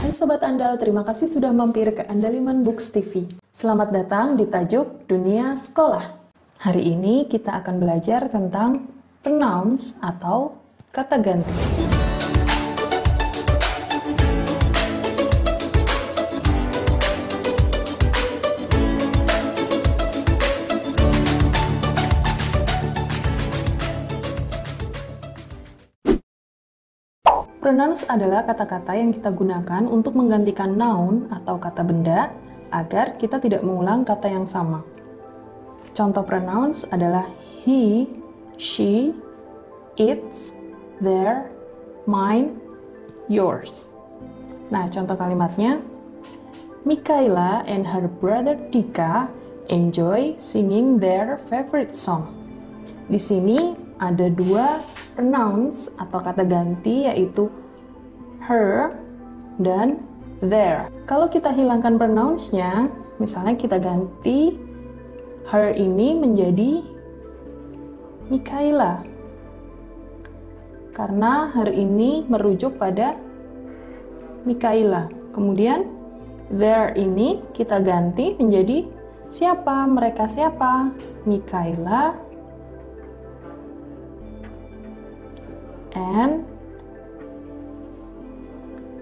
Hai Sobat Andal, terima kasih sudah mampir ke Andaliman Books TV. Selamat datang di tajuk Dunia Sekolah. Hari ini kita akan belajar tentang pronouns atau kata ganti. Pronouns adalah kata-kata yang kita gunakan untuk menggantikan noun atau kata benda agar kita tidak mengulang kata yang sama. Contoh pronouns adalah he, she, its, their, mine, yours. Nah, contoh kalimatnya, Mikaela and her brother Dika enjoy singing their favorite song. Di sini ada dua pronouns atau kata ganti, yaitu her dan their. Kalau kita hilangkan pronouns-nya, misalnya kita ganti her ini menjadi Mikaela, karena her ini merujuk pada Mikaela. Kemudian their ini kita ganti menjadi siapa, mereka siapa, Mikaela and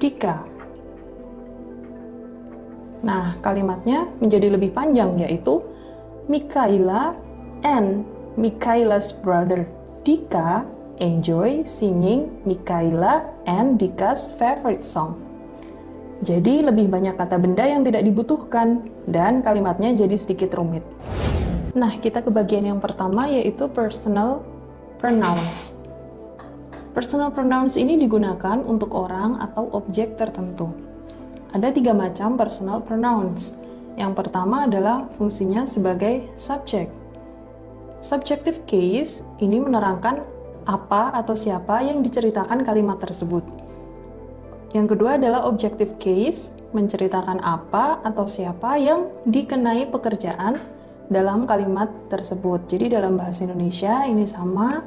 Dika. Nah, kalimatnya menjadi lebih panjang, yaitu Mikaela and Mikaela's brother Dika enjoy singing Mikaela and Dika's favorite song. Jadi lebih banyak kata benda yang tidak dibutuhkan dan kalimatnya jadi sedikit rumit. Nah, kita ke bagian yang pertama, yaitu personal pronouns. Personal pronouns ini digunakan untuk orang atau objek tertentu. Ada 3 macam personal pronouns. Yang pertama adalah fungsinya sebagai subject. Subjective case ini menerangkan apa atau siapa yang diceritakan kalimat tersebut. Yang kedua adalah objective case, menceritakan apa atau siapa yang dikenai pekerjaan dalam kalimat tersebut. Jadi dalam bahasa Indonesia ini sama,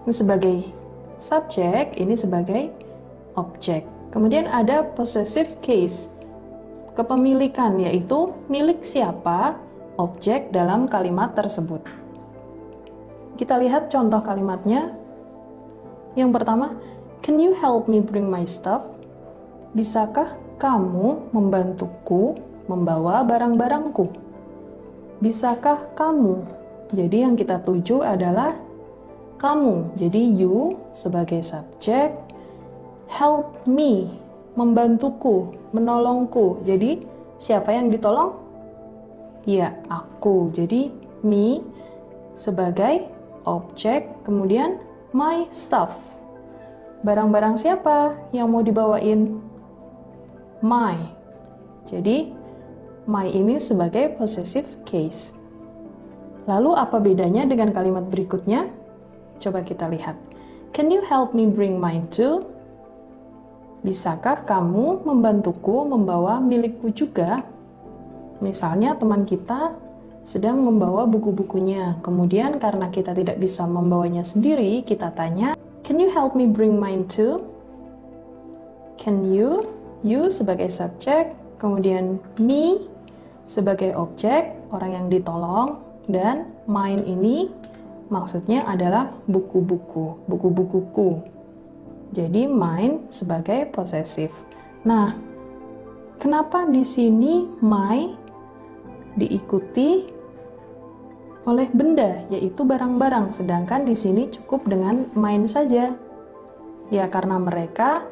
ini sebagai subjek, ini sebagai objek. Kemudian ada possessive case, kepemilikan, yaitu milik siapa objek dalam kalimat tersebut. Kita lihat contoh kalimatnya. Yang pertama, can you help me bring my stuff? Bisakah kamu membantuku membawa barang-barangku? Bisakah kamu? Jadi yang kita tuju adalah kamu, jadi you sebagai subjek, help me, membantuku, menolongku. Jadi siapa yang ditolong? Ya, aku. Jadi me sebagai objek, kemudian my stuff. Barang-barang siapa yang mau dibawain? My. Jadi my ini sebagai possessive case. Lalu apa bedanya dengan kalimat berikutnya? Coba kita lihat. Can you help me bring mine too? Bisakah kamu membantuku membawa milikku juga? Misalnya teman kita sedang membawa buku-bukunya. Kemudian karena kita tidak bisa membawanya sendiri, kita tanya, can you help me bring mine too? Can you sebagai subjek, kemudian me sebagai objek, orang yang ditolong, dan mine ini maksudnya adalah buku-bukuku. Jadi mine sebagai possessive. Nah, kenapa di sini my diikuti oleh benda, yaitu barang-barang, sedangkan di sini cukup dengan mine saja? Ya, karena mereka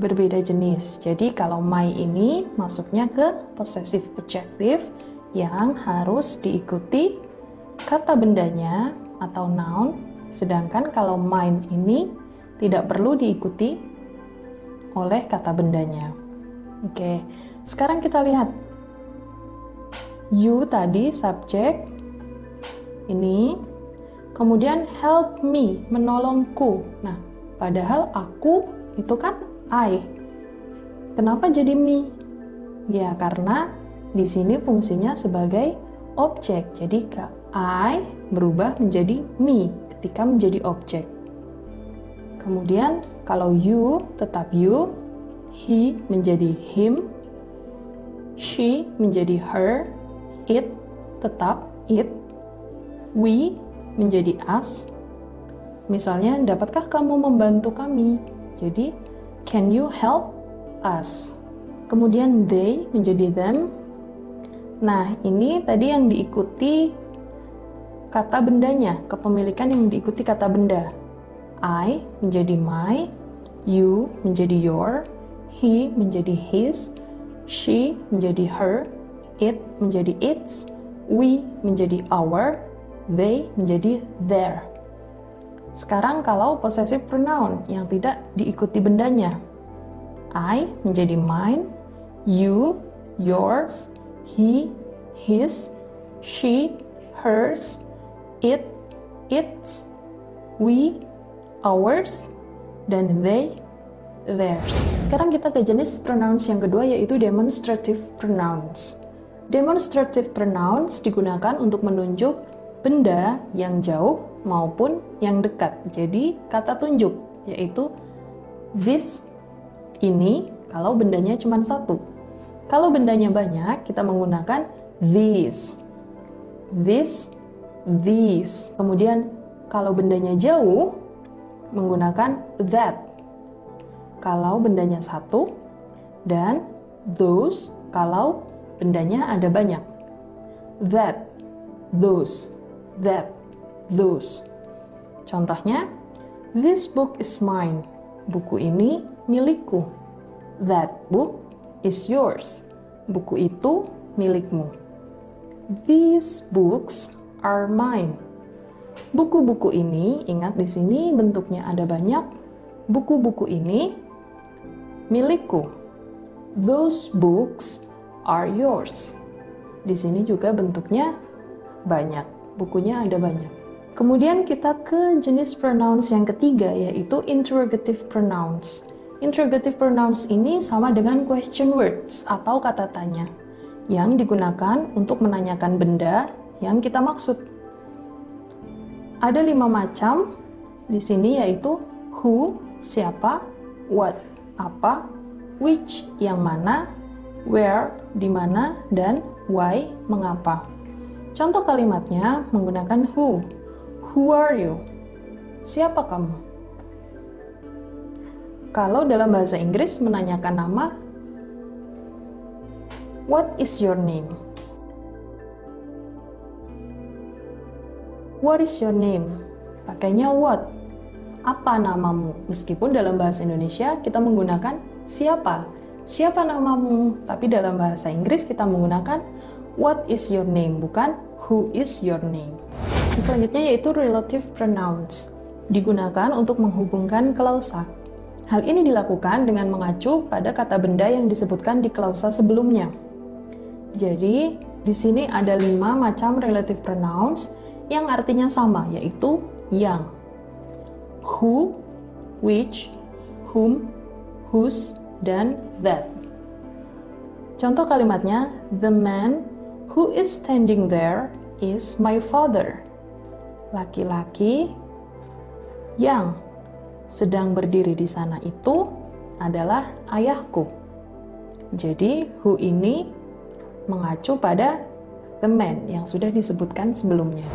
berbeda jenis. Jadi kalau my ini masuknya ke possessive adjective yang harus diikuti kata bendanya atau noun, sedangkan kalau mine ini tidak perlu diikuti oleh kata bendanya. Oke, sekarang kita lihat. You tadi subjek ini, kemudian help me, menolongku. Nah, padahal aku itu kan I. Kenapa jadi me? Ya, karena di sini fungsinya sebagai objek. Jadi I berubah menjadi me ketika menjadi objek. Kemudian kalau you tetap you, he menjadi him, she menjadi her, it tetap it, we menjadi us. Misalnya, dapatkah kamu membantu kami? Jadi, can you help us? Kemudian they menjadi them. Nah, ini tadi yang diikuti kata bendanya, kepemilikan yang diikuti kata benda. I menjadi my, you menjadi your, he menjadi his, she menjadi her, it menjadi its, we menjadi our, they menjadi their. Sekarang kalau possessive pronoun yang tidak diikuti bendanya. I menjadi mine, you, yours, he, his, she, hers, it, its, we, ours, dan they, theirs. Sekarang kita ke jenis pronouns yang kedua, yaitu demonstrative pronouns. Demonstrative pronouns digunakan untuk menunjuk benda yang jauh maupun yang dekat. Jadi kata tunjuk, yaitu this, ini, kalau bendanya cuma satu. Kalau bendanya banyak, kita menggunakan these, this, these. Kemudian kalau bendanya jauh, menggunakan that. Kalau bendanya satu, dan those kalau bendanya ada banyak. That, those, that, those. Contohnya, this book is mine. Buku ini milikku. That book is yours. Buku itu milikmu. These books are mine. Buku-buku ini, ingat di sini bentuknya ada banyak. Buku-buku ini milikku. Those books are yours. Di sini juga bentuknya banyak. Bukunya ada banyak. Kemudian kita ke jenis pronouns yang ketiga, yaitu interrogative pronouns. Interrogative pronouns ini sama dengan question words atau kata tanya yang digunakan untuk menanyakan benda yang kita maksud. Ada 5 macam di sini, yaitu who, siapa, what, apa, which, yang mana, where, di mana, dan why, mengapa. Contoh kalimatnya menggunakan who. Who are you? Siapa kamu? Kalau dalam bahasa Inggris menanyakan nama, what is your name? What is your name? Pakainya what. Apa namamu? Meskipun dalam bahasa Indonesia kita menggunakan siapa. Siapa namamu? Tapi dalam bahasa Inggris kita menggunakan what is your name, bukan who is your name. Selanjutnya yaitu relative pronouns. Digunakan untuk menghubungkan klausa. Hal ini dilakukan dengan mengacu pada kata benda yang disebutkan di klausa sebelumnya. Jadi, di sini ada 5 macam relative pronouns yang artinya sama, yaitu yang. Who, which, whom, whose, dan that. Contoh kalimatnya, the man who is standing there is my father. Laki-laki yang sedang berdiri di sana itu adalah ayahku. Jadi, who ini mengacu pada the man yang sudah disebutkan sebelumnya.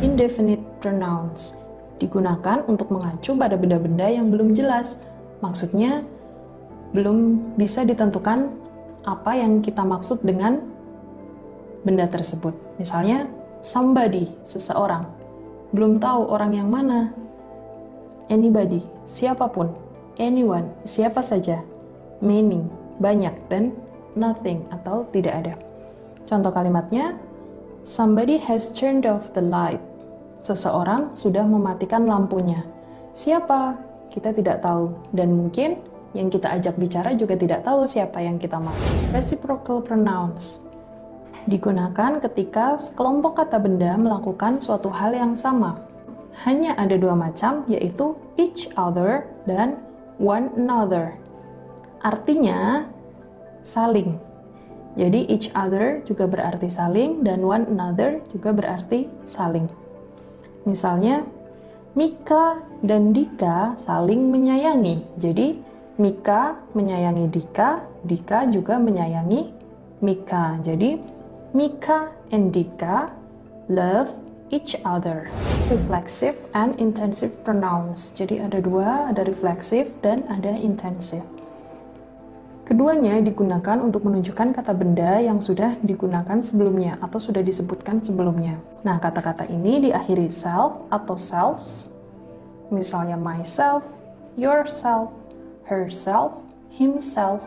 Indefinite pronouns digunakan untuk mengacu pada benda-benda yang belum jelas. Maksudnya, belum bisa ditentukan apa yang kita maksud dengan benda tersebut. Misalnya, somebody, seseorang. Belum tahu orang yang mana. Anybody, siapapun. Anyone, siapa saja. Many, banyak. Dan nothing, atau tidak ada. Contoh kalimatnya, somebody has turned off the light. Seseorang sudah mematikan lampunya. Siapa? Kita tidak tahu. Dan mungkin yang kita ajak bicara juga tidak tahu siapa yang kita maksud. Reciprocal pronouns digunakan ketika sekelompok kata benda melakukan suatu hal yang sama. Hanya ada 2 macam, yaitu each other dan one another. Artinya saling. Jadi each other juga berarti saling dan one another juga berarti saling. Misalnya, Mika dan Dika saling menyayangi. Jadi Mika menyayangi Dika, Dika juga menyayangi Mika. Jadi, Mika and Dika love each other. Reflexive and intensive pronouns. Jadi ada dua, ada reflexive dan ada intensive. Keduanya digunakan untuk menunjukkan kata benda yang sudah digunakan sebelumnya atau sudah disebutkan sebelumnya. Nah, kata-kata ini diakhiri self atau selves. Misalnya myself, yourself, herself, himself,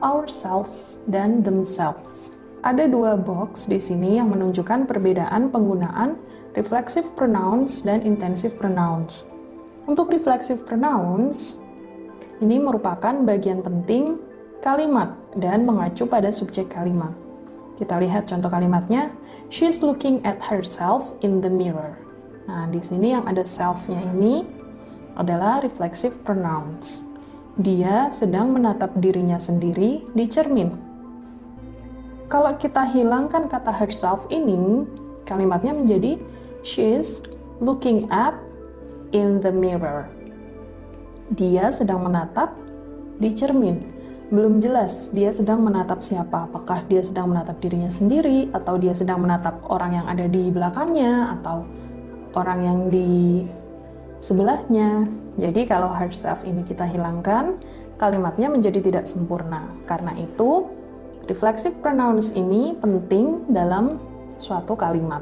ourselves, dan themselves. Ada dua box di sini yang menunjukkan perbedaan penggunaan reflexive pronouns dan intensive pronouns. Untuk reflexive pronouns, ini merupakan bagian penting kalimat dan mengacu pada subjek kalimat. Kita lihat contoh kalimatnya. She's looking at herself in the mirror. Nah, di sini yang ada self-nya ini adalah reflexive pronouns. Dia sedang menatap dirinya sendiri di cermin. Kalau kita hilangkan kata herself ini, kalimatnya menjadi she's looking at in the mirror. Dia sedang menatap di cermin. Belum jelas dia sedang menatap siapa. Apakah dia sedang menatap dirinya sendiri, atau dia sedang menatap orang yang ada di belakangnya, atau orang yang di sebelahnya. Jadi kalau herself ini kita hilangkan, kalimatnya menjadi tidak sempurna. Karena itu, reflexive pronouns ini penting dalam suatu kalimat.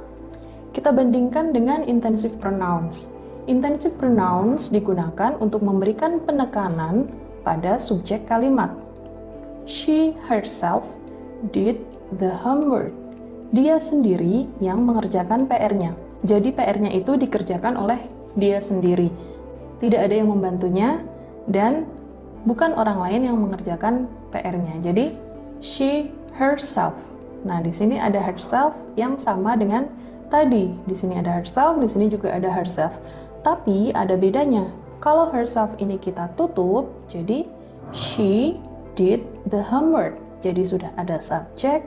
Kita bandingkan dengan intensive pronouns. Intensive pronouns digunakan untuk memberikan penekanan pada subjek kalimat. She herself did the homework. Dia sendiri yang mengerjakan PR-nya. Jadi PR-nya itu dikerjakan oleh dia sendiri. Tidak ada yang membantunya dan bukan orang lain yang mengerjakan PR-nya. Jadi she herself. Nah, di sini ada herself yang sama dengan tadi. Di sini ada herself, di sini juga ada herself. Tapi ada bedanya. Kalau herself ini kita tutup, jadi she did the homework. Jadi sudah ada subjek,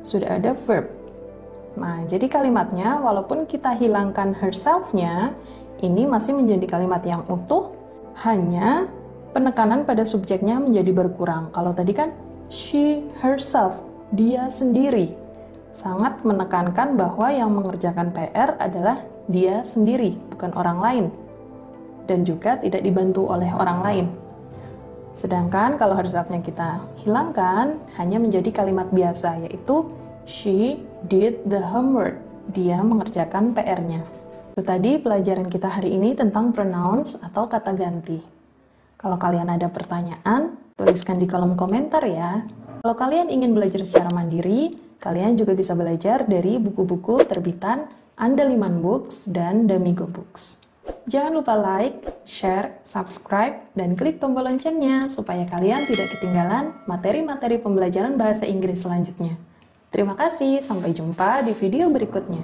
sudah ada verb. Nah, jadi kalimatnya walaupun kita hilangkan herself-nya, ini masih menjadi kalimat yang utuh, hanya penekanan pada subjeknya menjadi berkurang. Kalau tadi kan she herself, dia sendiri. Sangat menekankan bahwa yang mengerjakan PR adalah dia sendiri, bukan orang lain. Dan juga tidak dibantu oleh orang lain. Sedangkan kalau herself-nya kita hilangkan, hanya menjadi kalimat biasa, yaitu she did the homework. Dia mengerjakan PR-nya. Itu tadi pelajaran kita hari ini tentang pronouns atau kata ganti. Kalau kalian ada pertanyaan, tuliskan di kolom komentar ya. Kalau kalian ingin belajar secara mandiri, kalian juga bisa belajar dari buku-buku terbitan Andaliman Books dan Damigo Books. Jangan lupa like, share, subscribe, dan klik tombol loncengnya supaya kalian tidak ketinggalan materi-materi pembelajaran bahasa Inggris selanjutnya. Terima kasih, sampai jumpa di video berikutnya.